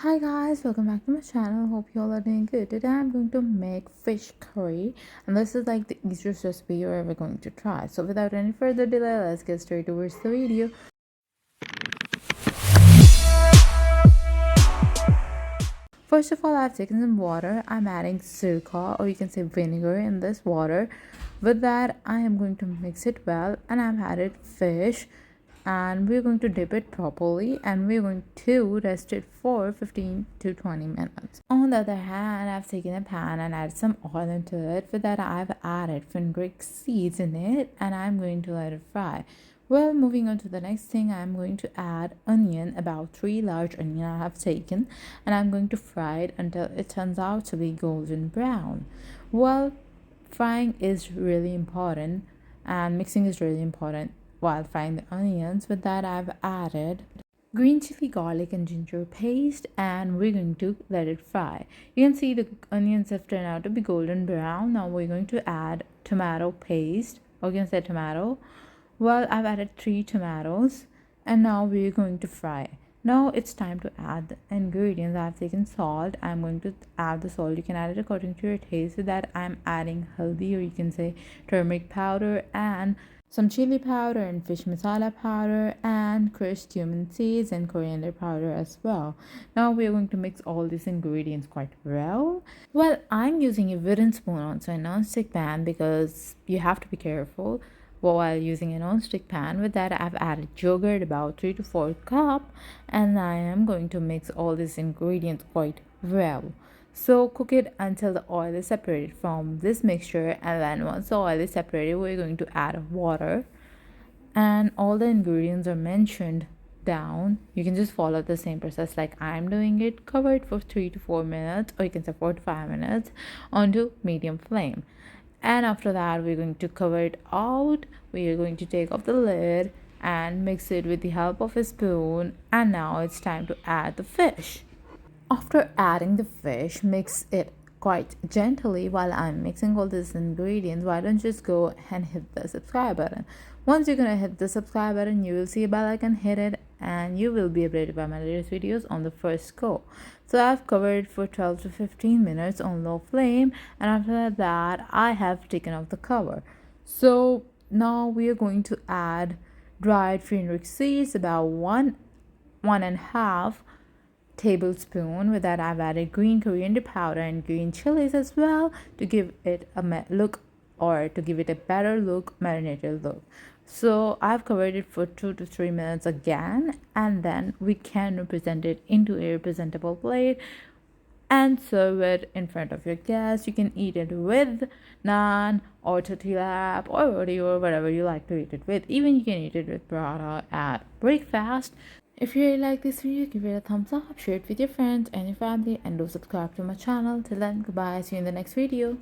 Hi guys, welcome back to my channel. Hope you all are doing good. Today I'm going to make fish curry, and this is like the easiest recipe you're ever going to try. So without any further delay, let's get straight towards the video. First of all, I've taken some water. I'm adding sirka, or you can say vinegar, in this water. With that, I am going to mix it well, and I've added fish, and we're going to dip it properly, and we're going to rest it for 15 to 20 minutes. On the other hand, I've taken a pan and added some oil into it. With that, I've added fenugreek seeds in it, and I'm going to let it fry. Well, moving on to the next thing, I'm going to add onion, about 3 large onion I have taken, and I'm going to fry it until it turns out to be golden brown. Well, frying is really important, and mixing is really important while frying the onions. With that, I've added green chili, garlic, and ginger paste, and we're going to let it fry. You can see the onions have turned out to be golden brown. Now we're going to add tomato paste, or you can say tomato. Well, I've added 3 tomatoes, and now we're going to fry. Now it's time to add the ingredients. I've taken salt. I'm going to add the salt. You can add it according to your taste. With that, I'm adding haldi, or you can say turmeric powder, and some chili powder and fish masala powder, and crushed cumin seeds and coriander powder as well. Now we are going to mix all these ingredients quite well. Well, I'm using a wooden spoon on a non-stick pan because you have to be careful while using a non-stick pan. With that, I've added yogurt, about 3 to 4 cup, and I am going to mix all these ingredients quite well. So cook it until the oil is separated from this mixture, and then once the oil is separated, we're going to add water, and all the ingredients are mentioned down. You can just follow the same process like I'm doing it. Cover it for 3 to 4 minutes, or you can say 4 to 5 minutes, onto medium flame. And after that, we're going to cover it out. We are going to take off the lid and mix it with the help of a spoon, and now it's time to add the fish. After adding the fish, mix it quite gently. While I'm mixing all these ingredients, why don't you just go and hit the subscribe button. Once you're gonna hit the subscribe button, you will see a bell icon. Hit it, and you will be updated by my latest videos on the first go. So I've covered for 12 to 15 minutes on low flame, and after that I have taken off the cover. So now we are going to add dried fenugreek seeds, about one and a half tablespoon. With that, I've added green coriander powder and green chilies as well to give it a look, or to give it a better look, marinated look. So I've covered it for 2 to 3 minutes again, and then we can represent it into a presentable plate and serve it in front of your guests. You can eat it with naan or tortilla wrap or roti, or whatever you like to eat it with. Even you can eat it with paratha at breakfast. If you really like this video, give it a thumbs up, share it with your friends and your family, and do subscribe to my channel. Till then, goodbye, see you in the next video.